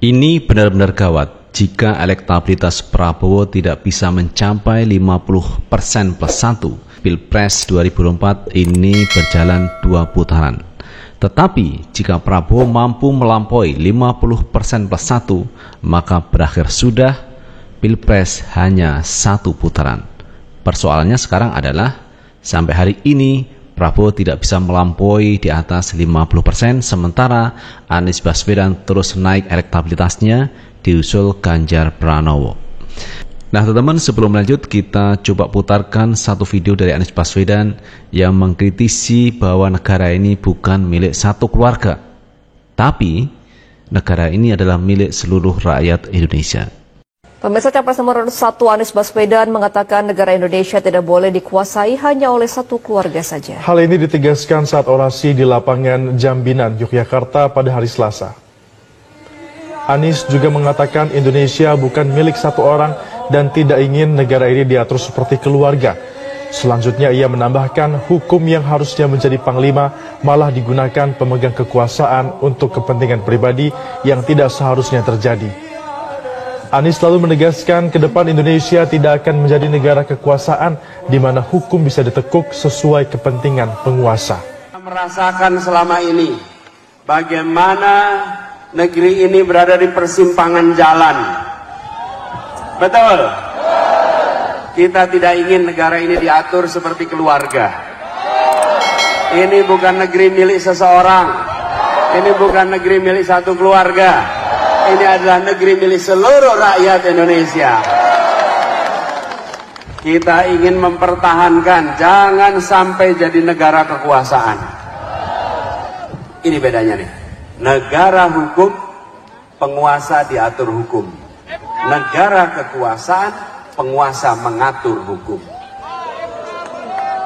Ini benar-benar gawat jika elektabilitas Prabowo tidak bisa mencapai 50% plus 1. Pilpres 2024 ini berjalan 2 putaran. Tetapi jika Prabowo mampu melampaui 50% plus 1, maka berakhir sudah Pilpres hanya 1 putaran. Persoalannya sekarang adalah sampai hari ini Prabowo tidak bisa melampaui di atas 50%, sementara Anies Baswedan terus naik elektabilitasnya diusul Ganjar Pranowo. Nah teman-teman, sebelum lanjut kita coba putarkan satu video dari Anies Baswedan yang mengkritisi bahwa negara ini bukan milik satu keluarga, tapi negara ini adalah milik seluruh rakyat Indonesia. Pemirsa, Capres nomor 1 Anies Baswedan mengatakan negara Indonesia tidak boleh dikuasai hanya oleh satu keluarga saja. Hal ini ditegaskan saat orasi di lapangan Jambinan, Yogyakarta pada hari Selasa. Anies juga mengatakan Indonesia bukan milik satu orang dan tidak ingin negara ini diatur seperti keluarga. Selanjutnya ia menambahkan hukum yang harusnya menjadi panglima malah digunakan pemegang kekuasaan untuk kepentingan pribadi yang tidak seharusnya terjadi. Anies lalu menegaskan ke depan Indonesia tidak akan menjadi negara kekuasaan di mana hukum bisa ditekuk sesuai kepentingan penguasa. Merasakan selama ini bagaimana negeri ini berada di persimpangan jalan. Betul? Kita tidak ingin negara ini diatur seperti keluarga. Ini bukan negeri milik seseorang. Ini bukan negeri milik satu keluarga. Ini adalah negeri milik seluruh rakyat Indonesia. Kita ingin mempertahankan, jangan sampai jadi negara kekuasaan. Ini bedanya nih. Negara hukum, penguasa diatur hukum. Negara kekuasaan, penguasa mengatur hukum.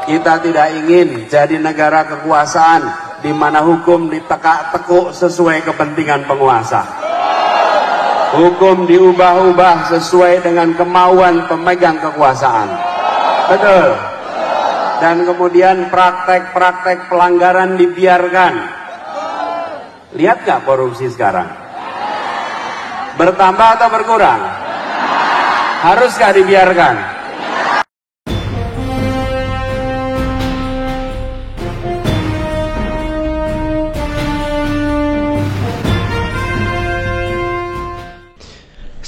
Kita tidak ingin jadi negara kekuasaan di mana hukum ditekak-tekuk sesuai kepentingan penguasa. Hukum diubah-ubah sesuai dengan kemauan pemegang kekuasaan. Betul. Dan kemudian praktek-praktek pelanggaran dibiarkan. Lihat gak korupsi sekarang? Bertambah atau berkurang? Haruskah dibiarkan?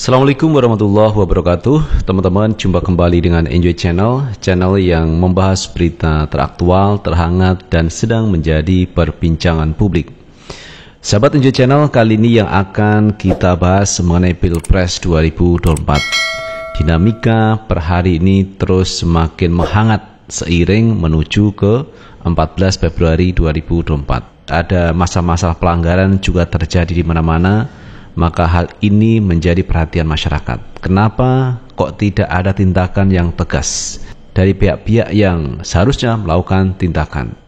Assalamualaikum warahmatullahi wabarakatuh. Teman-teman, jumpa kembali dengan Enjoy Channel, channel yang membahas berita teraktual, terhangat, dan sedang menjadi perbincangan publik. Sahabat Enjoy Channel, kali ini yang akan kita bahas mengenai Pilpres 2024. Dinamika per hari ini terus semakin menghangat seiring menuju ke 14 Februari 2024. Ada masa-masa pelanggaran juga terjadi di mana-mana. Maka hal ini menjadi perhatian masyarakat. Kenapa kok tidak ada tindakan yang tegas dari pihak-pihak yang seharusnya melakukan tindakan?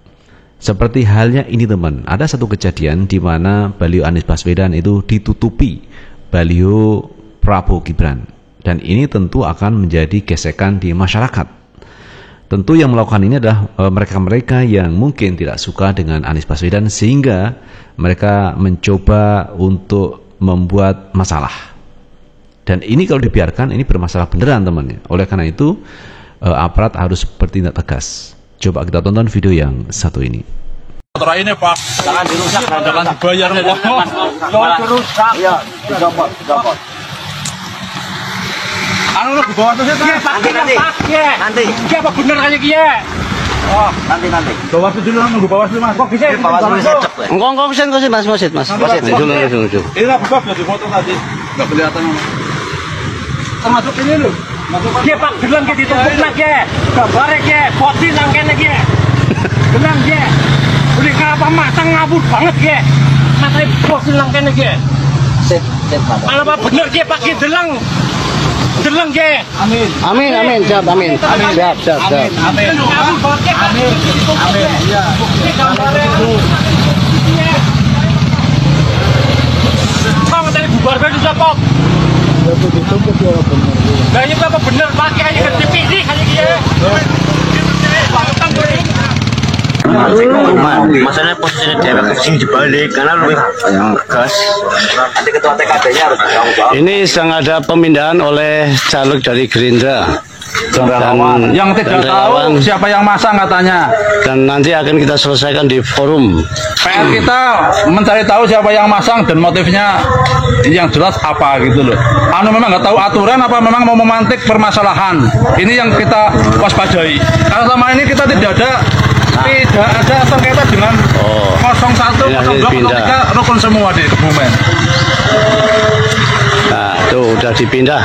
Seperti halnya ini teman, ada satu kejadian di mana baliho Anies Baswedan itu ditutupi baliho Prabowo Gibran. Dan ini tentu akan menjadi gesekan di masyarakat. Tentu yang melakukan ini adalah mereka-mereka yang mungkin tidak suka dengan Anies Baswedan, sehingga mereka mencoba untuk membuat masalah. Dan ini kalau dibiarkan ini bermasalah beneran teman-teman. Oleh karena itu aparat harus bertindak tegas. Coba kita tonton video yang satu ini. Motor ini Pak, jangan dirusak, jangan dibayar Pak. Jangan dirusak. Iya, digampar. Anu lu di bawah tuh sih. Nanti. Siapa bener kayak kia? Oh, nanti. Bawah dulu nunggu bawah dulu Mas. Kok bisa? Engkau pesen Mas. Dulu. Ini lah buka di foto tadi. Enggak kelihatan Mas. Termasuk ini lho. Dia Pak gelang ke ditumpuk lagi. Gambare ke, poti nang kene ki. Gelang ki. Udah kenapa matang ngabur banget ki. Matane poti nang kene ki. Sip, Pak. Apa bener ki pakai gelang? Gelang ki. Amin. Siap. Amin. Iya. Ini gambare. Kamu tadi bubar kan sudah Pop. Lah ini apa bener pakai aja ke TV kayak gini. Masalahnya posisinya dewek posisi dibalik karena lebih yang gas. Nanti ketua TKD-nya harus bertanggung jawab. Ini sedang ada pemindahan oleh caleg dari Gerindra. relawan yang tidak tahu siapa yang masang katanya, dan nanti akan kita selesaikan di forum. PR kita mencari tahu siapa yang masang dan motifnya yang jelas apa gitu loh. Memang nggak tahu aturan apa memang mau memantik permasalahan. Ini yang kita waspadai karena selama ini kita tidak ada sengketa dengan 01, 02, 03 rukun semua di Kebumen. Nah, tuh udah dipindah.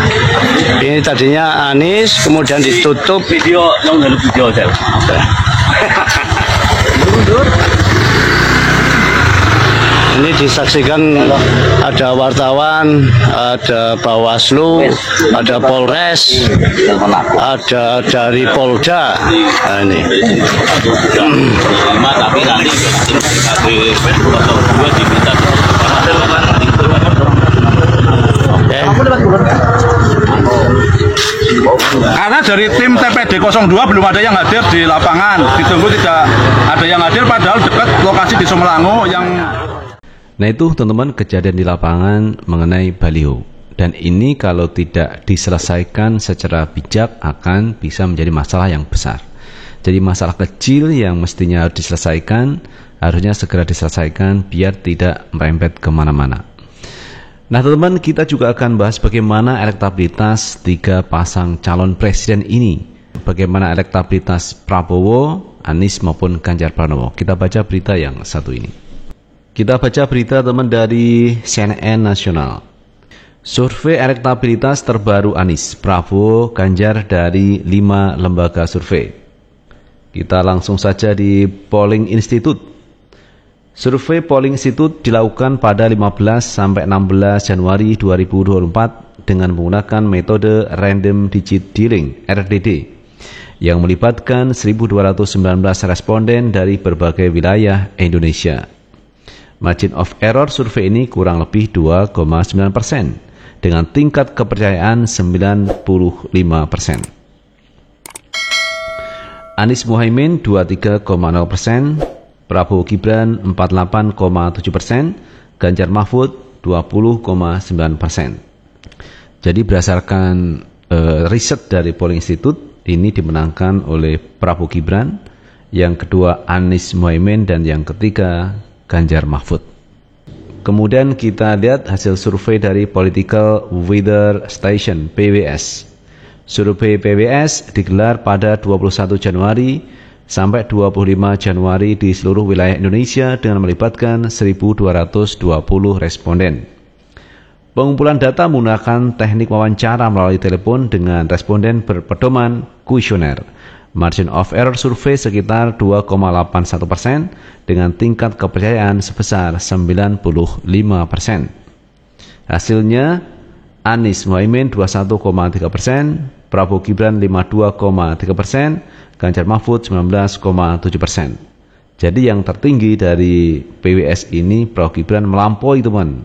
Ini tadinya Anies, kemudian ditutup Video yang dalam video hotel. ini disaksikan ada wartawan, ada Bawaslu, ada Polres, ada dari Polda. Nah, ini. Tapi nanti diminta Karena dari tim TPD 02 belum ada yang hadir di lapangan. Ditunggu tidak ada yang hadir padahal dekat lokasi di Sumelango yang. Nah itu teman-teman kejadian di lapangan mengenai baliho. Dan ini kalau tidak diselesaikan secara bijak akan bisa menjadi masalah yang besar. Jadi masalah kecil yang mestinya harus diselesaikan harusnya segera diselesaikan biar tidak merembet kemana-mana. Nah teman-teman, kita juga akan bahas bagaimana elektabilitas 3 pasang calon presiden ini. Bagaimana elektabilitas Prabowo, Anies maupun Ganjar Pranowo. Kita baca berita yang satu ini. Kita baca berita teman dari CNN Nasional. Survei elektabilitas terbaru Anies, Prabowo, Ganjar dari 5 lembaga survei. Kita langsung saja di Polling Institute. Survei Polling Institute dilakukan pada 15 sampai 16 Januari 2024 dengan menggunakan metode Random Digit Dealing (RDD) yang melibatkan 1.219 responden dari berbagai wilayah Indonesia. Margin of error survei ini kurang lebih 2,9% dengan tingkat kepercayaan 95%. Anies Muhaimin 23,0%. Prabowo Gibran 48,7%, Ganjar Mahfud 20,9%. Jadi berdasarkan riset dari Polling Institute, ini dimenangkan oleh Prabowo Gibran, yang kedua Anies Muhaimin, dan yang ketiga Ganjar Mahfud. Kemudian kita lihat hasil survei dari Political Weather Station (PWS). Survei PWS digelar pada 21 Januari sampai 25 Januari di seluruh wilayah Indonesia dengan melibatkan 1.220 responden. Pengumpulan data menggunakan teknik wawancara melalui telepon dengan responden berpedoman kuesioner. Margin of error survei sekitar 2,81% dengan tingkat kepercayaan sebesar 95%. Hasilnya, Anies Muhaimin 21,3%, Prabowo Gibran 52,3%, Ganjar Mahfud 19,7%. Jadi yang tertinggi dari PWS ini Prabowo Gibran melampaui teman.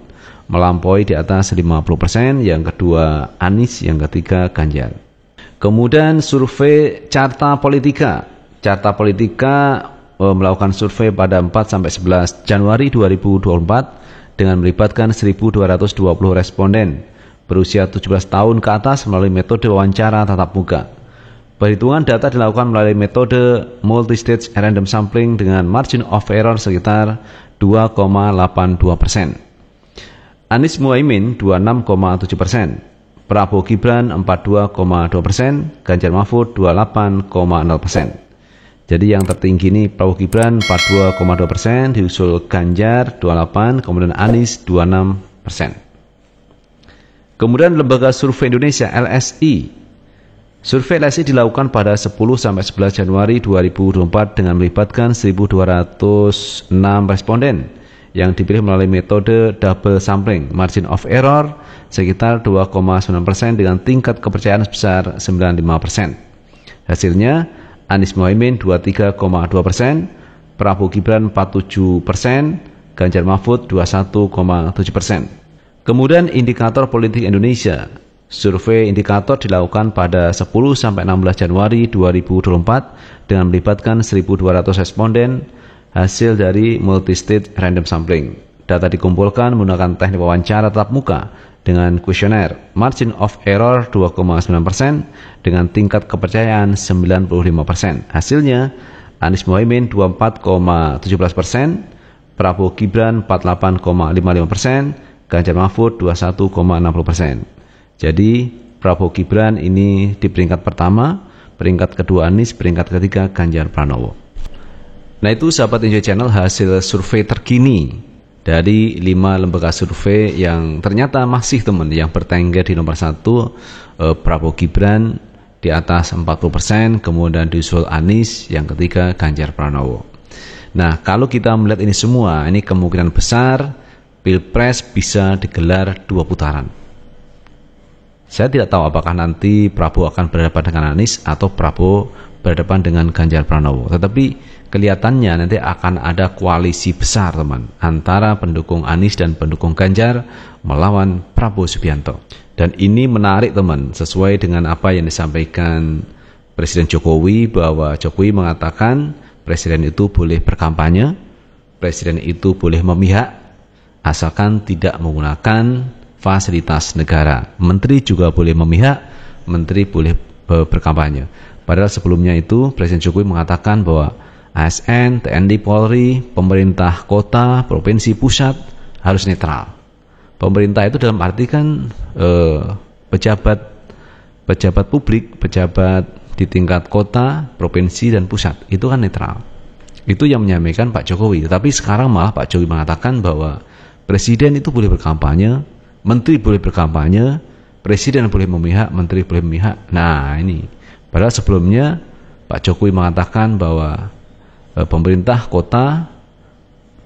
Melampaui di atas 50%, yang kedua Anies, yang ketiga Ganjar. Kemudian survei Carta Politika. Carta Politika melakukan survei pada 4 sampai 11 Januari 2024 dengan melibatkan 1.220 responden berusia 17 tahun ke atas melalui metode wawancara tatap muka. Perhitungan data dilakukan melalui metode multi-stage random sampling dengan margin of error sekitar 2,82%. Anies Muhaimin 26,7%, Prabowo Gibran 42,2%, Ganjar Mahfud 28,0%. Jadi yang tertinggi ini Prabowo Gibran 42,2%, diusul Ganjar 28%, kemudian Anies 26%. Kemudian Lembaga Survei Indonesia (LSI). Survei LSI dilakukan pada 10 sampai 11 Januari 2024 dengan melibatkan 1.206 responden yang dipilih melalui metode double sampling. Margin of error sekitar 2,9% dengan tingkat kepercayaan sebesar 95%. Hasilnya, Anies Muhaimin 23,2%, Prabowo Gibran 47%, Ganjar Mahfud 21,7%. Kemudian indikator politik Indonesia. Survei indikator dilakukan pada 10-16 Januari 2024 dengan melibatkan 1.200 responden hasil dari multi-stage random sampling. Data dikumpulkan menggunakan teknik wawancara tatap muka dengan kuesioner. Margin of error 2,9% dengan tingkat kepercayaan 95%. Hasilnya, Anies Muhaimin 24,17%, Prabowo Gibran 48,55%, Ganjar Mahfud 21,60%. Jadi Prabowo Gibran ini di peringkat pertama, peringkat kedua Anies, peringkat ketiga Ganjar Pranowo. Nah itu sahabat Enjoy Channel hasil survei terkini dari 5 lembaga survei yang ternyata masih yang bertengger di nomor 1 Prabowo Gibran di atas 40%, kemudian disusul Anies, yang ketiga Ganjar Pranowo. Nah kalau kita melihat ini semua, ini kemungkinan besar Pilpres bisa digelar 2 putaran. Saya tidak tahu apakah nanti Prabowo akan berhadapan dengan Anies atau Prabowo berhadapan dengan Ganjar Pranowo. Tetapi kelihatannya nanti akan ada koalisi besar teman antara pendukung Anies dan pendukung Ganjar melawan Prabowo Subianto. Dan ini menarik teman, sesuai dengan apa yang disampaikan Presiden Jokowi, bahwa Jokowi mengatakan Presiden itu boleh berkampanye, Presiden itu boleh memihak, asalkan tidak menggunakan fasilitas negara. Menteri juga boleh memihak, menteri boleh berkampanye. Padahal sebelumnya itu Presiden Jokowi mengatakan bahwa ASN, TNI, Polri, pemerintah kota, provinsi, pusat harus netral. Pemerintah itu dalam arti kan pejabat publik, pejabat di tingkat kota, provinsi dan pusat itu kan netral. Itu yang menyampaikan Pak Jokowi. Tapi sekarang malah Pak Jokowi mengatakan bahwa Presiden itu boleh berkampanye, menteri boleh berkampanye, presiden boleh memihak, menteri boleh memihak. Nah ini, padahal sebelumnya Pak Jokowi mengatakan bahwa pemerintah kota,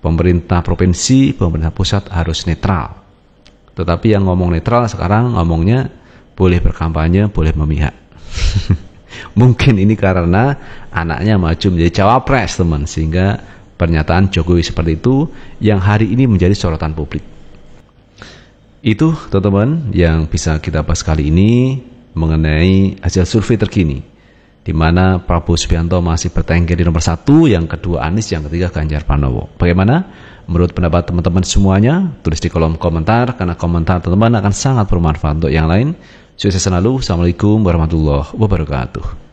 pemerintah provinsi, pemerintah pusat harus netral. Tetapi yang ngomong netral sekarang ngomongnya boleh berkampanye, boleh memihak. Mungkin ini karena anaknya maju menjadi cawapres teman, sehingga pernyataan Jokowi seperti itu yang hari ini menjadi sorotan publik. Itu teman-teman yang bisa kita bahas kali ini mengenai hasil survei terkini, di mana Prabowo Subianto masih bertengger di nomor 1, yang kedua Anies, yang ketiga Ganjar Pranowo. Bagaimana menurut pendapat teman-teman semuanya? Tulis di kolom komentar, karena komentar teman-teman akan sangat bermanfaat untuk yang lain. Sukses selalu. Assalamualaikum warahmatullahi wabarakatuh.